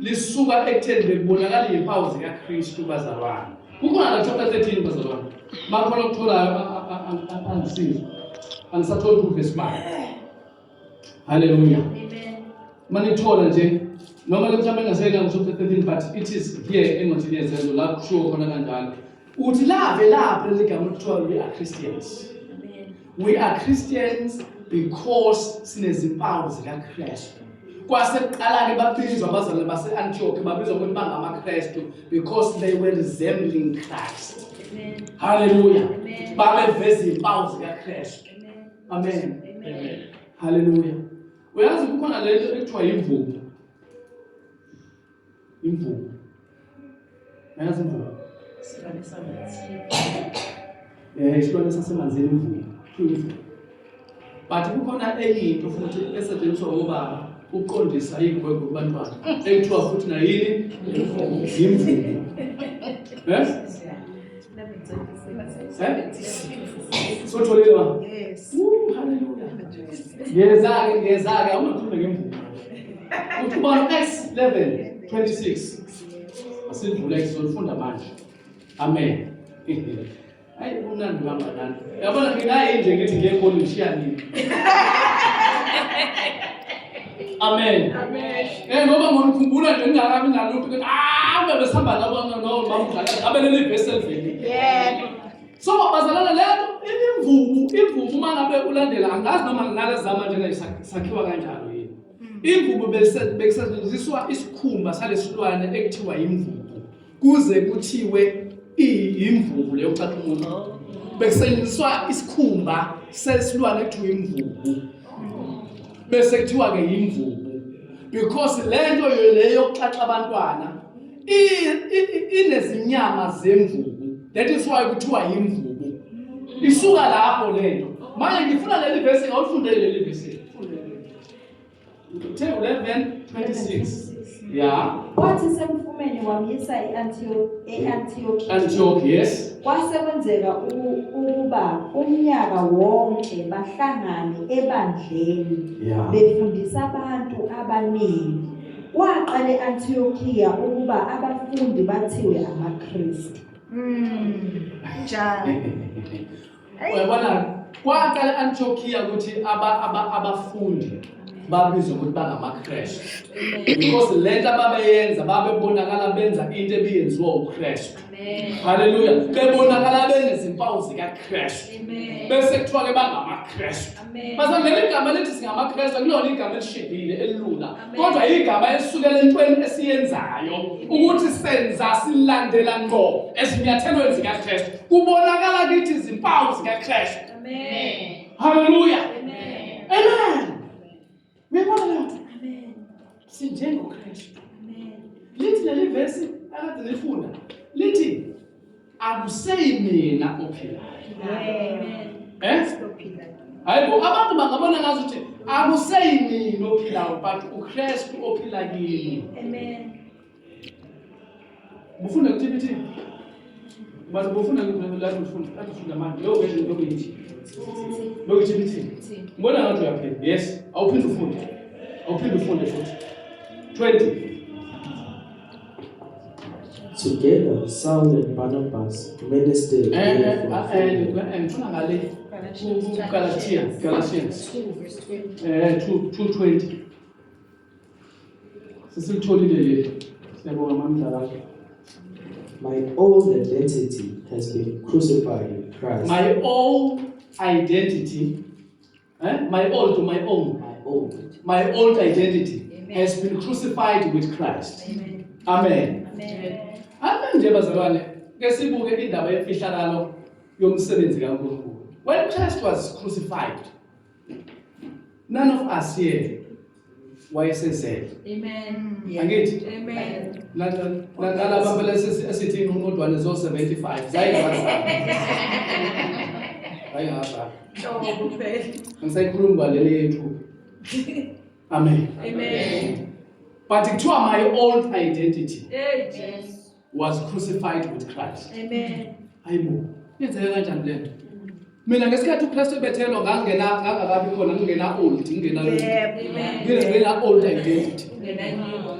lisuka ekutheni bekubonakala izimpawu zikaKristu bazalwane Kukhona la chapter 13 bazalwane. Bakhona ukuthola angisizwe. Angisatholi kuverse 5. Hallelujah. Amen. Manithola nje noma mhlawumbe engaseyela ngchapter 13 but it is here engathi yezenzo la kushiwo khona kanjalo. Uthi lapha legama kuthiwa we are Christians. Amen. We are Christians because sinezimpawu zikaKristu. Kwasekuqala ke babizwa abazalwane base-Antioch babizwa ukuthi bangamaKristu because they were resembling Christ. Amen. Hallelujah. Amen. Babeveza impawu zikaKristu. Amen. Amen. Amen. Hallelujah. Uyazi kukhona lento ekuthiwa imvubu. Imvubu. Uyazi imvubu? Isilwane sasemanzini imvubu. But kukhona enye into futhi esetshenziswa ngobaba uqondisa igwegwe kubantwana. Ekuthiwa futhi na yini? Imvubu. Sotholile ba? Yes. Hallelujah. Ngezake awukhulume ngemvubu. Uthubalo Acts 11:26. Asivule sizofunda manje. Amen. Hayi unandi bangani. Yabona nginaye nje ngithi ngekho nishiya nini. Amen. Amen. Ngoba ngikukhumbula nje ngingakabi ngalutho ukuthi ube besihamba nabo mamudlala abeleli verse eliveli. Yeah. So bazalana lento imvubu mangabe ulandela angazi noma nginale zama nje sakhiwa kanjalo yini. Imvubu bekusebenziswa isikhumba salesilwane ekuthiwa imvubu kuze kuthiwe imvubu leyo caca umuntu. Bekusebenziswa isikhumba sesilwane ekuthiwa imvubu. Bese kuthiwa ke imvubu because lento leyo xaxa abantwana inezinyama zemvubu. That is why kuthiwa imvubu. Isuka lapho lento. Manje ngifuna leli verse ngawufunde leli verse. Matthew 11:26. Yeah. Wathi semfumeni wamyisa e-Antioch. Antioch, yes. Kwasekwenzeka ukuba umnyaka wonke bahlangane ebandleni befundisa abantu abaningi. Waqala e-Antiochia ukuba abafundi bathiwe amaKristu. Njalo. Uyabona kwaqala e-Antiochia ukuthi abafundi babizwa ukuthi bangamaKristu. Because lento ababeyenza babebonakala benza into ebiyenziwa uKristu. Hallelujah. Bebonakala benezimpawu zikaKristu. Bese kuthiwa ke bangamaKristu. Bazangena igama lithi singamakristu kulona igama elishibhile elilula. Kodwa igama elisukela entweni esiyenzayo ukuthi senza silandela ngqo ezinyathelweni zikaKristu. Kubonakala kithi izimpawu zikaKristu. Amen. Hallelujah. Amen. Amen. Uyabona? Amen. SinjengoKristu. Amen. Lithi leli verse akade nilifunda. Lithi akuseyi mina ophilayo. Amen. Hayibo abantu bangabona ngazi ukuthi akuseyi mina ophilayo but uKristu ophila kimi. Amen. Bufunda kuThibiti. Bathi bufunda la ufunda manje. Lo version lokuyithi. LokuThibiti. Ngibona ngathi uyaphila. Yes. Awuphinde ufunde. Awuphinde ufunde futhi. 20. Together, Saul and Barnabas ministered. Ngifuna ngale Galatians 2:20. Sisitholile leli. Siyabonga mamdala. My old identity has been crucified in Christ. My old identity, my old identity has been crucified with Christ. Amen. Amen nje bazalwane, ke sibuke indaba yefihlakalo yomsebenzi kaNkulunkulu. When Christ was crucified, none of us here wayesezele. Amen. Angithi? Amen. Nalaba phela esithi inqodwane zo 75 zayingabazali. Ayingabazali. Njobo kuphela. Ngisayikhuluma ngaleli yethu. Amen. Amen. But kuthiwa my old identity Yes. was crucified with Christ. Amen. Hayibo, yenzeke kanjani lento? Mina ngesikhathi uKristu ebethelwa ngangakabi khona ngingena old, ngingena Amen. ngingena old identity.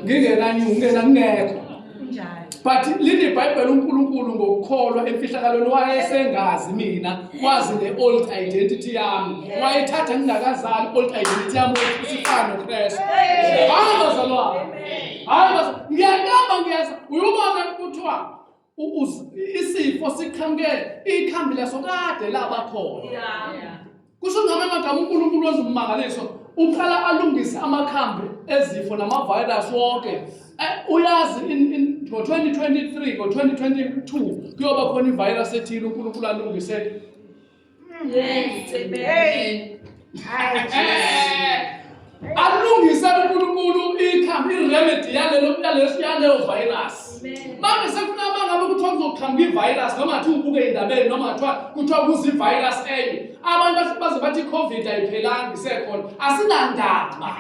Ngingena new, ngingekho. Njalo. But lithi iBhayibheli uNkulunkulu ngokukholwa emfihlakalweni wayesengazi mina kwazi le-old identity yami. Wayethatha ngingakazali old identity yami isifana noKristu. Hayi bazalwane. Hayi bazalwane. Ngiyaza uyubona kuthiwa isifo siqhamuke ikhambi leso kade labakhona. Kusho ngami amagama uNkulunkulu ozumangaliso uqala alungise amakhambi ezifo namavirus wonke. Uyazi in 2023 ngo-2022 kuyoba khona ivirus ethile uNkulunkulu alungise. Yes, amen. Alungise uNkulunkulu ikhambi iremedy yaleyo virus. Manje sekufuna mangabe kuthiwa kuzoqhamuka ivirus noma athi ubuke indabeni noma kuthiwa kuzi virus enye. Abantu baze bathi iCovid ayiphelanga isekhona. Asinandaba.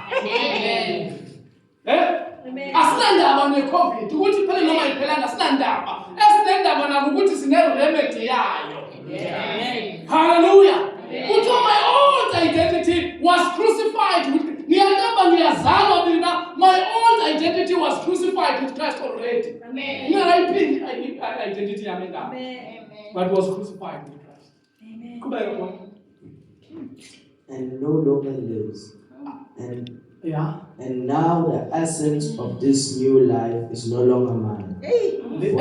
Asinandaba neCovid ukuthi phela noma ayiphelanga asinandaba. Esinendaba nako ukuthi sine-remedy yayo. Hallelujah. Kuthiwa my old identity was crucified with ngiyazalwa mina, my old identity was crucified with Christ already. Ngiyayiphi identity yami ngapha. But was crucified with Christ. Amen. And no longer lives. And now the essence of this new life is no longer mine. The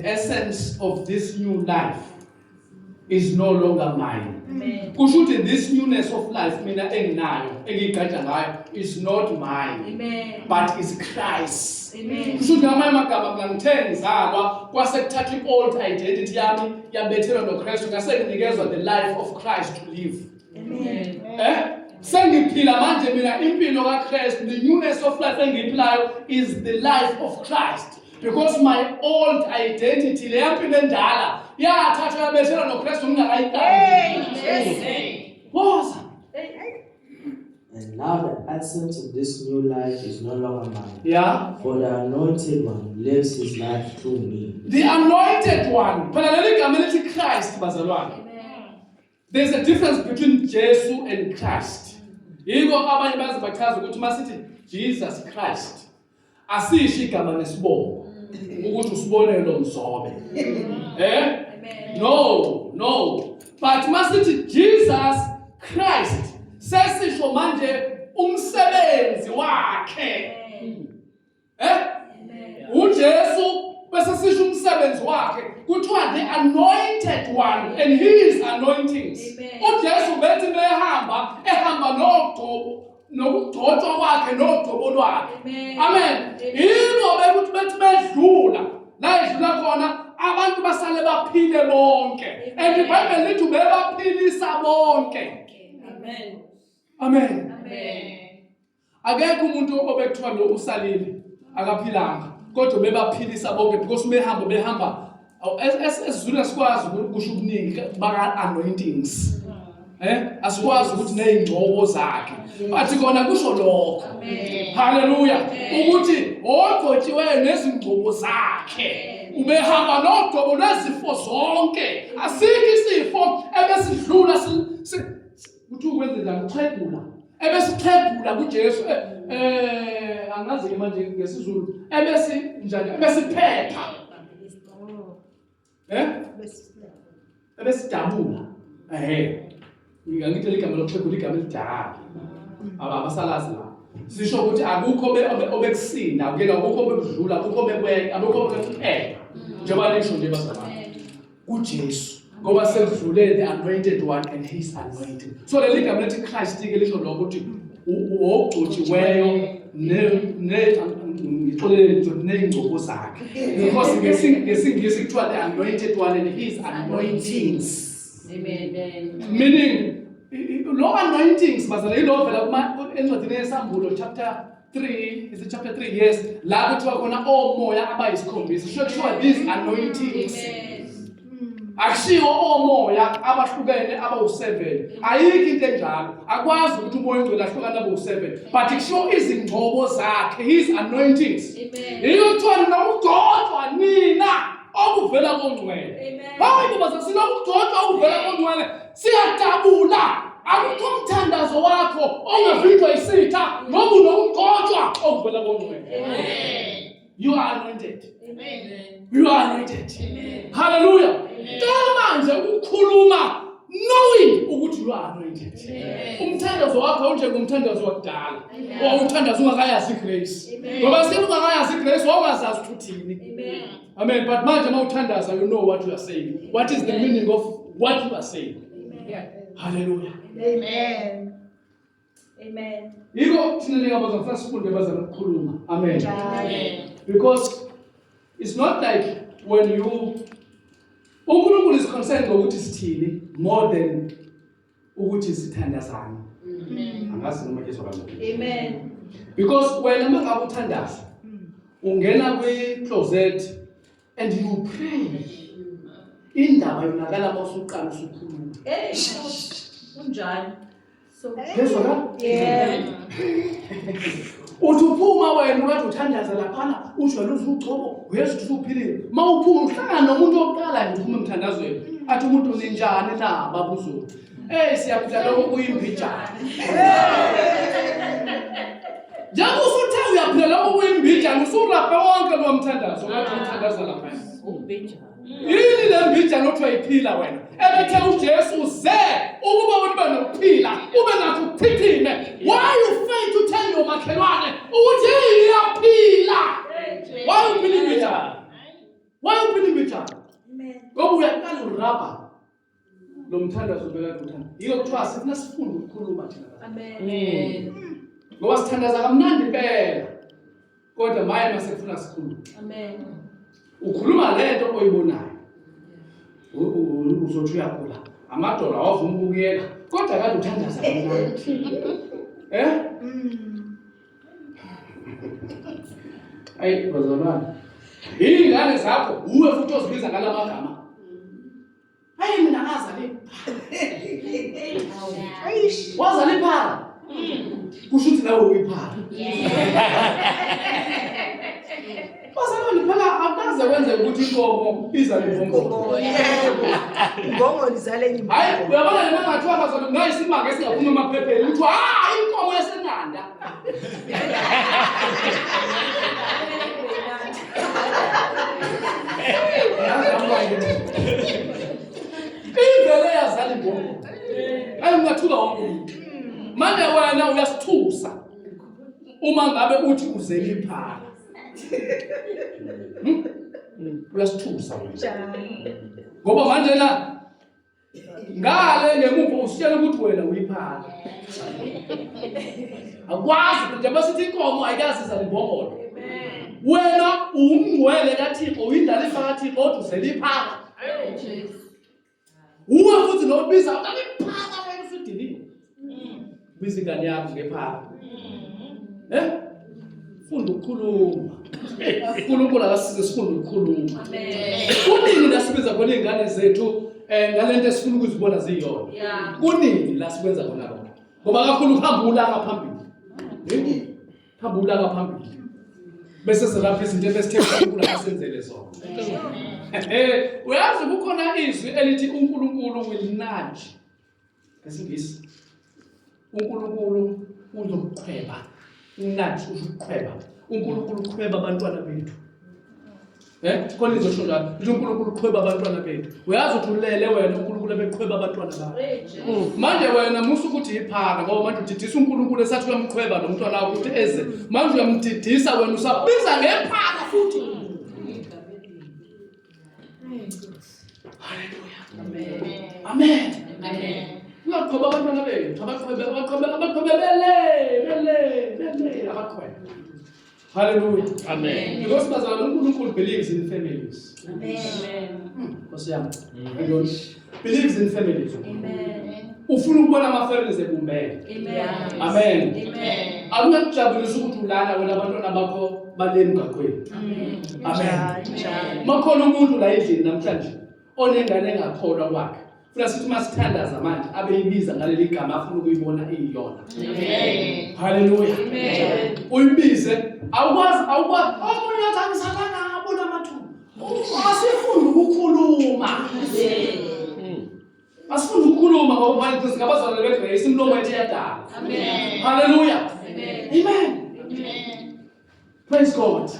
essence of this new life is no longer mine. Kushuthi this newness of life mina enginayo engigqaja ngayo is not mine. But is Christ. Kushuthi ngamanye amagama mina ngithe ngizalwa kwasekuthatha i-old identity yami yabethelwa noKristu ngasenginikezwa the life of Christ to live. Sengiphila manje mina impilo kaKristu, the newness of life engiyiphilayo is the life of Christ. Because my old identity leyampilo endala yathathwa yabethelwa noKristu ngingakayiqali. Woza. And now the essence of this new life is no longer mine. Yeah. For the anointed one lives his life through me. The anointed one. Phela leli gama lithi Christ bazalwane. There's a difference between Jesu and Christ. Yiko abanye bazi bachaza ukuthi masithi Jesus Christ asisho igama nesibongo ukuthi usibonele lo mzobe. No. But masithi Jesus Christ sesisho manje umsebenzi wakhe. uJesu bese sisho umsebenzi wakhe kuthiwa the anointed one and his anointings. uJesu bethi behamba nokugcotshwa kwakhe nogcobo lwakhe. Amen. Yilo bekuthi bethi bedlula la edlula khona abantu basale baphile bonke. And iBhayibheli lithi bebaphilisa bonke. Amen. Akekho umuntu obekuthiwa lo usalile akaphilanga kodwa bebaphilisa bonke because behamba esizulu sikwazi ukusho ukuningi baka anointings. Asikwazi ukuthi nezingcobo zakhe bathi kona kusho lokho. Hallelujah. Ukuthi ogcotshiweyo nezingcobo zakhe ubehamba nogcobo lwezifo zonke. Asikho isifo ebesidlula kuthi ukwenze njani uxhegula ebesiqhegula kuJesu angazi manje ngesizulu ebesiphepha ebesidabula ngithi ligama lokuqhegula igama elidala abasalazi la sisho ukuthi akukho obekusinda akukho obekudlula akukho bekweka akukho obekuphepha njengoba lisho nje bazalwane kuJesu ngoba sekudlule the anointed one and his anointing. So leli gama lethi Christ ke lisho lokho ukuthi ogcotshiweyo nezingcobo zakhe. Because ngesingisi kuthiwa the anointed one and his anointings. Amen. Meaning lo anointings bazala ilo vela encwadini yesambulo chapter 3, is it chapter 3? Yes. La kuthiwa khona omoya abayisikhombisa. Sho these anointings. Akushiwo omoya abahlukene abawu7. Ayikho into enjalo. Akwazi ukuthi umoya ongcwele ahlukane abawu7. But kushiwo izingcobo zakhe, his anointings. Yiko kuthiwa nokugcotshwa nina okuvela kongcwele. Hayi ngoba sinokugcotshwa okuvela kongcwele siyadabula. Akukho umthandazo wakho ongavinjwa isitha noma unokugcotshwa okuvela kongcwele. You are anointed. You are anointed. Hallelujah. Manje ukukhuluma knowing ukuthi you are anointed. Umthandazo wakho unjengomthandazo wakudala. Owawuthandaza ungakayazi igrace. Ngoba ungakayazi igrace wawungazazi ukuthi uthini. Amen. But manje mawuthandaza you know what you are saying. What is the meaning of what you are saying? Hallelujah. Amen. Amen. Yiko thina ningabazwa mfana sifunde bazana ukukhuluma. Amen. Because it's not like when you uNkulunkulu is concerned ngokuthi sithini more than ukuthi sithandazane. Angazi noma kesho kanjani. Amen. Because wena mangabe uthandaza ungena kwi-closet and you pray. Indaba yonakala mawusuqala usukhuluma. Unjani? So Kesho la? yeah. Uthuma wena wathi uthandaza laphana usho uzuchobo uyesu usuphilile mawuphuma uhlangana nomuntu oqala nje uphuma emthandazweni athi umuntu uninjani na babuzo siyaphila lokho kuyimbijana njengoba usuthe uyaphila lokho kuyimbijana usuraphe wonke lo mthandazo wathi uthandaza laphana yini le mbijana othi wayiphila wena ebethe uJesu uze ukuba ube nokuphila ube nakho ukuphithime why you fail to tell your makhelwane ukuthi iyaphila why you believe it Amen. ngoba uyaqala urapha lo mthandazo beka kuthanda yiko kuthiwa sifuna sifunde ukukhuluma thina Amen. ngoba sithandaza kamnandi impela kodwa maye masefuna sikhuluma Amen. ukhuluma lento oyibonayo uzothi uyakhula amadola awavuma ukuyeka kodwa kade uthandaza kamnandi ayi bazalwane ingane zakho uwe futhi ozibiza ngalamagama hayi mina ngazali wazali phara kusho ukuthi nawe uyiphara bazalwane phela akaze wenze ukuthi inkomo izale ngomqondo Ngongo lizale nyimbo. hayi uyabona lena ngathiwa bazalwane ngayisimanga esingaphuma emaphepheni uthi inkomo yasenanda ivele yazali ngomqondo hayi ungathuka wonke umuntu manje wena uyasithusa uma ngabe uthi uzele iphara uyasithusa wena ngoba manje la ngale ngemuva usitshela ukuthi wena uyiphara akwazi ukuthi basithi inkomo ayikazi izalimbongolo wena umngcwele kaThixo uyindala phakathi kodwa uzele iphara uwe futhi nobiza uliphara wena usudiniwe biza ingane yakho ngephara funda ukukhuluma uNkulunkulu akasize sifunde ukukhuluma kunini la sibiza khona izingane zethu ngalento esifuna ukuzibona ziyona kunini la sikwenza khona lokho ngoba kakhulu uhambula ngaphambili hambula ngaphambili bese selapha izinto ebesithe uNkulunkulu akasenzele zona uyazi kukhona izwi elithi uNkulunkulu will nudge ngesingisi uNkulunkulu uzokuqhweba nudge uzokuqhweba uNkulunkulu uqhweba abantwana bethu khona izosho njalo uNkulunkulu uqhweba abantwana bethu uyazi ukuthi ulele wena uNkulunkulu ebeqhweba abantwana bakho manje wena musu ukuthi iphara ngoba manje udidisa uNkulunkulu esathi uyamqhweba nomntwana wakho ukuthi eze manje uyamdidisa wena usabiza ngephara futhi haleluya amen uyaqhweba abantwana bethu abaqhwebele abaqhweba hallelujah amen because bazalwane uNkulunkulu believes in families Nkosi yami believes in families ufuna ukubona ama-families ebumbene amen akuyakujabulisa ukuthi ulana wena abantwana bakho bale emgaqweni amen makhona umuntu la endlini namhlanje onengane engakholwa kwakhe funa sithi masithandaza manje abeyibiza ngaleli gama afuna ukuyibona iyona haleluya uyibize awukwazi omunye athangisana nabo namathuba asifunda ukukhuluma asifunda ukukhuluma ngoba manje singabazalwane beGrace imlomo yethu iyadala haleluya amen praise God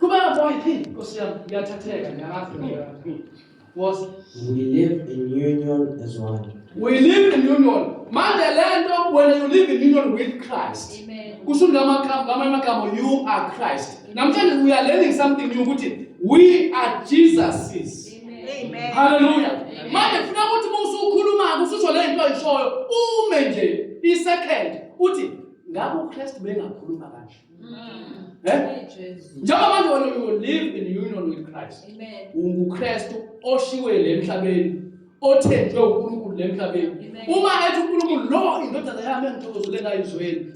Kuba boy phi Nkosi yami ngiyathatheka ngiyakazi was We live in union as one. we live in union. Manje lento when you live in union with Christ. Amen. Kusho ngamagama you are Christ. Namhlanje we are learning something new ukuthi we are Jesus's. Amen. Hallelujah. Manje funa ukuthi musukhuluma ususho lento ayishoyo ume nje i-second uthi ngabe uKristu bengakhuluma kanje. Njengoba manje wena you live in union with Christ. Amen. UnguKristu oshiwe le emhlabeni othenjwe uNkulunkulu le emhlabeni. Uma ethi uNkulunkulu lo indodana yami engithokozele ngayizweni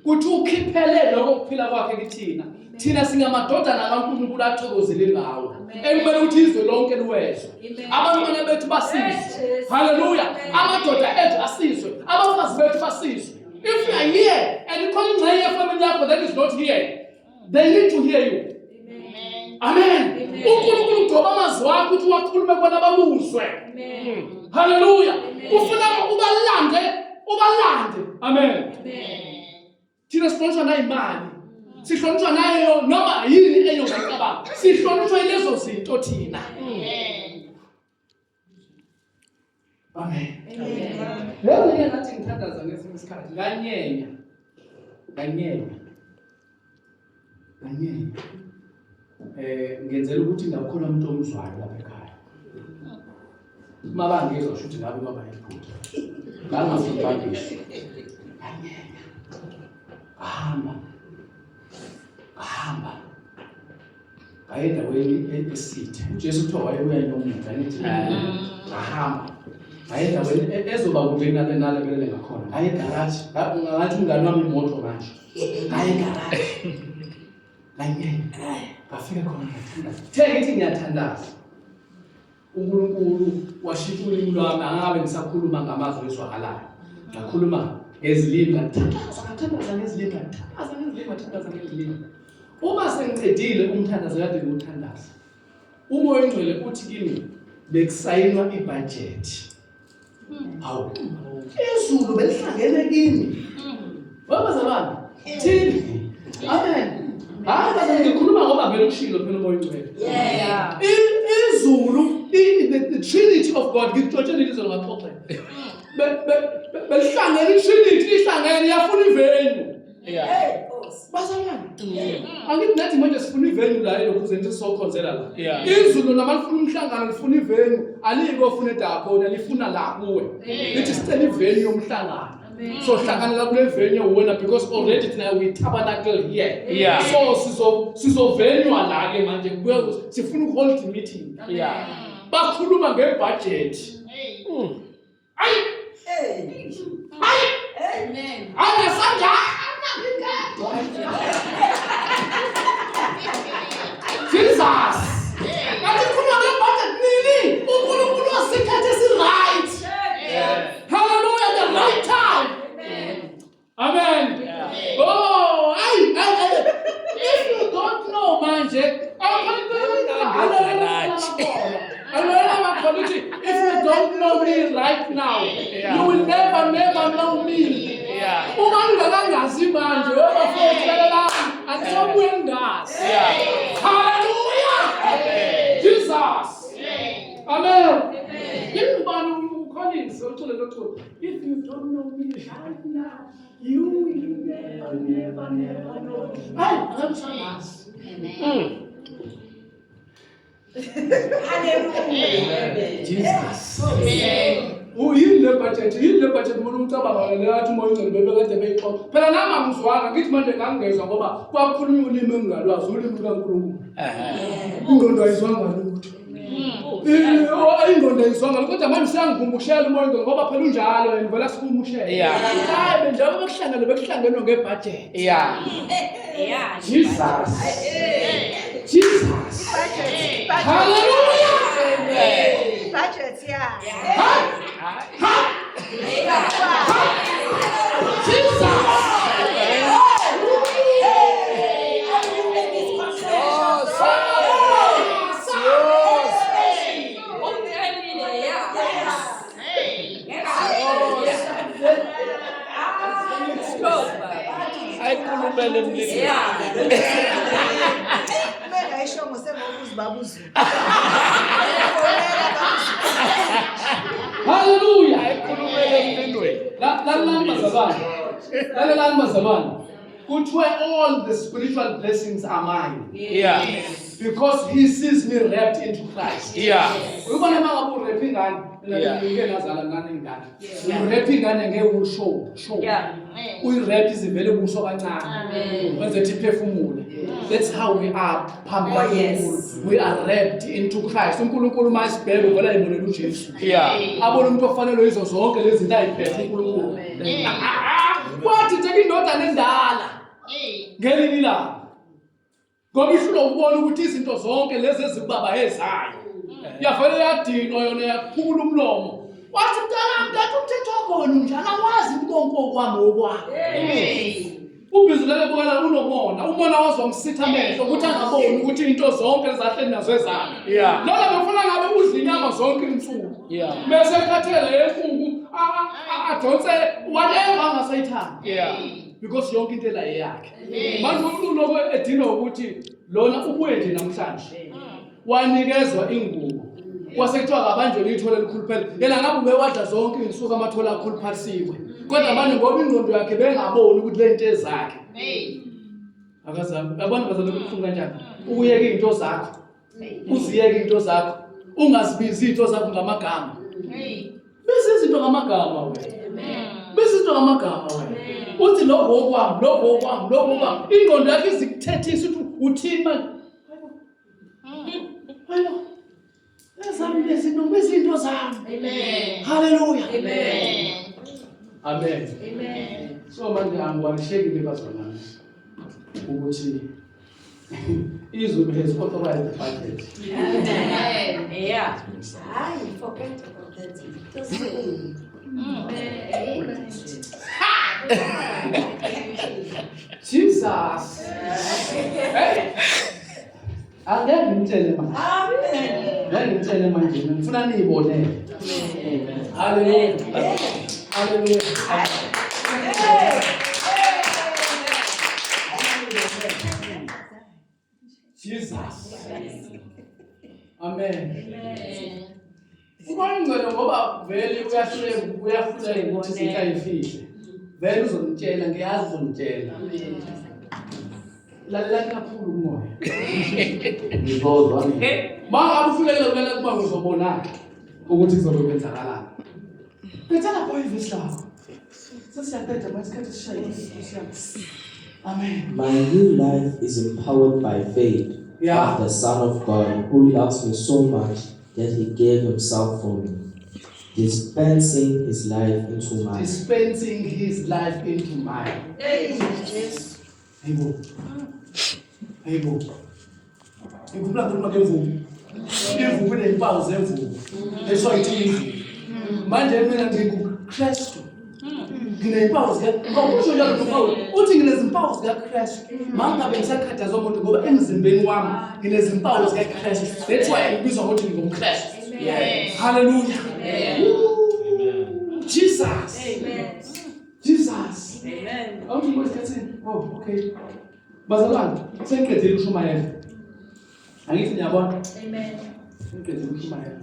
kuthi ukhiphele lokho kuphila kwakhe kithina. Thina singamadodana kaNkulunkulu athokozele ngawo. Ekumele ukuthi izwe lonke liwezwe. Abantwana bethu basizwe. Hallelujah. Amadoda ethu asizwe. Abafazi bethu basizwe. If you are here and you call ingxenye yefamily yakho that is not here, they need to hear you. Amen. uNkulunkulu ugcoba amazwi akho ukuthi wakhulume kwana babuzwe. Hallelujah. Ufuna ubalande. Amen. Thina sihlonishwa nayimali. Sihlonishwa nayo noma yini eyongacabanga. Sihlonishwa ilezo zinto thina. Amen. Lelo ke nathi ngithandaza ngesinye isikhathi nganyenya. Ngenzela ukuthi ngakhona umuntu omzwayo lapha ekhaya. Mabangizwa ukuthi ngabe baba iphutha. Ngangafundiswa. Nganyenya. Ahamba. Endaweni esithe. Jesu kuthiwa wayebuya nomuntu anithi ahamba. Endaweni ezoba kude nale belele ngakhona. Garage. Ngathi umngane wami imoto manje. Garage. Ngafika khona ngiyathandaza. Ngithi ngiyathandaza. uNkulunkulu washiya ulimi lwami angabe ngisakhuluma ngamazwi ezwakalayo. Ngakhuluma ngezilimi ngathandaza ngezilimi. Uma sengicedile umthandazo kade nguthandaza. Umoya oNgcwele uthi kimi bekusayinwa ibudget. Hawu. Izulu belihlangene kimi. Babazalwane. Thini? Amen. Baza ngikhuluma ngoba vele ushilo phela umoya oNgcwele. Yeah. Izulu the Trinity of God ngikuxoxela ilizwe likaXhosa. Belihlangene iTrinity ihlangene yafuna ivenue. Yeah. Bazalwane. Angithi nathi manje sifuna ivenue la elokuze nje sizokhonzela la. Yeah. Izulu namalifuna umhlangano lifuna ivenue aliko ofuna edakhona lifuna la kuwe. Lithi sicela ivenue yomhlangano. So hlanganela kule venue wena because already tonight we tabernacle here. Yeah. So sizovenywa la ke manje sifuna ukuhold meeting. Yeah. Bakhuluma ngebudget. Amen. Angasanja. Jesus. Bakhuluma ngebudget nini? uNkulunkulu wasikhathi esi-right. Hallelujah, the right time. Amen. Yeah. Oh, if you don't know manje, if you don't know me right now, you will never know me. Yeah. Hallelujah. Jesus. Amen. If you don't know me right now, you will never know. I'm sorry. Hallelujah. Jesus. Yile budget umuntu ucabanga leyathi umoya oNgcwele bebekade beyixoxa. Phela nami angizwanga ngithi manje ngangezwa ngoba kwakhulunywa ulimi engingalwazi ulimi lukaNkulunkulu. Ingqondo ayizwanga lutho. Ingqondo ayizwanga kodwa manje siyangivumbushela umoya oNgcwele ngoba phela unjalo yena vela sikumushela. Hayi benjalo bekuhlangenwe ngebudget. Yeah. Jesus. Budget. Hallelujah. Budget, yeah. Ayikhulumele emlilweni. kabuZulu. Hallelujah. ayikhulumele emlindweni. Lalelani bazalwane. Kuthiwe all the spiritual blessings are mine. Yeah. Because he sees me wrapped into Christ. Yeah. Uyibona mangabe urepha ingane, ngeke nazala ngane ingane. Urepha ingane ngeke ushow. Uyirepha izivele kuso kancane. Wenze ukuthi iphefumule. That's how we are phambi kaNkulunkulu. We are wrapped into Christ. uNkulunkulu masibheke uvela ibonela uJesu. Yeah. Abona umuntu ofanele izo zonke lezi zinto ayiphethe uNkulunkulu. Kwathi nje indodana endala. Ngelinye ilanga. Ngoba ifuna ukubona ukuthi izinto zonke lezi ezibaba ezayo. Yavele yadinwa yona yaphula umlomo. Wathi mntanami umthetho wakho njalo awazi inkonko kwami okwakho. Ubhizulele bona unomona, umona wazwa umsitha amehlo ukuthi angaboni ukuthi into zonke ezahleli nazo ezakhe. Yeah. Lola befuna ngabe udla inyama zonke insuku. Yeah. Bese ekhathele efuku adonse whatever angasayithanda. Yeah. Because yonke into la eyakhe. Manje umuntu lokho edinga ukuthi lona ubuye nje namhlanje. Wanikezwa ingubo. Kwasekuthiwa kabanje lithole likhulu phela. Yena ngabe ubewadla zonke insuku amathola akhulu phasiwe. Kodwa manje ngoba ingqondo yakhe bengaboni ukuthi le into ezakhe. Akazami. Yabona bazalwane kubuhlungu kanjani? Ukuyeka izinto zakho. Uziyeke izinto zakho. Ungazibizi izinto zakho ngamagama. Bese izinto ngamagama wena. Bese izinto ngamagama wena. Uthi lokho okwami. Ingqondo yakhe izikuthethisa ukuthi uthini manje? Hayibo. Ezami lezinto bezinto zami. Amen. Hallelujah. Amen. Amen. Amen. So manje angwalishekile bazalwane ukuthi izulu has authorized the budget. Amen. Yeah. I forget about that. Jesus. Hey. Angeke ngimtshele manje. Ngeke ngimtshele manje. Ngifuna niyibonele. Hallelujah. Hallelujah. Jesus. Amen. Ubangcwele ngoba vele uyafuna ukuthi sikayifihle. Vele uzomtshela ngiyazi uzomtshela. Lalela kakhulu umoya. Ngizozwa mina. Mangabe ufikele lokela kuba uzobona ukuthi kuzobe kwenzakalani. Ngithanda boy ivisi lakho. Sesiyaqeda masikhathi sishaya. Amen. My new life is empowered by faith Yeah. of the Son of God, who loves me so much that he gave himself for me, dispensing his life into mine. Dispensing his life into mine. Hayibo. Ngikhumbula ngikukhuluma ngemvubu. Imvubu inezimpawu zemvubu. Eshoyithi imvubu. Manje mina ngikuKristu. Nginezimpawu ngokusho njalo ngoPaul. Uthi nginezimpawu zikaKristu. Mangabe ngisakhathaza umuntu ngoba emzimbeni wami nginezimpawu zikaKristu. That's why ngibizwa ngokuthi ngingumKristu. Yes. Hallelujah. Amen. Jesus. Amen. Jesus. Amen. Awuthi ngosikhathini. Oh, okay. Bazalwane, sengiqedile ukushumayela. Angithi niyabona? Amen. Sengiqedile ukushumayela.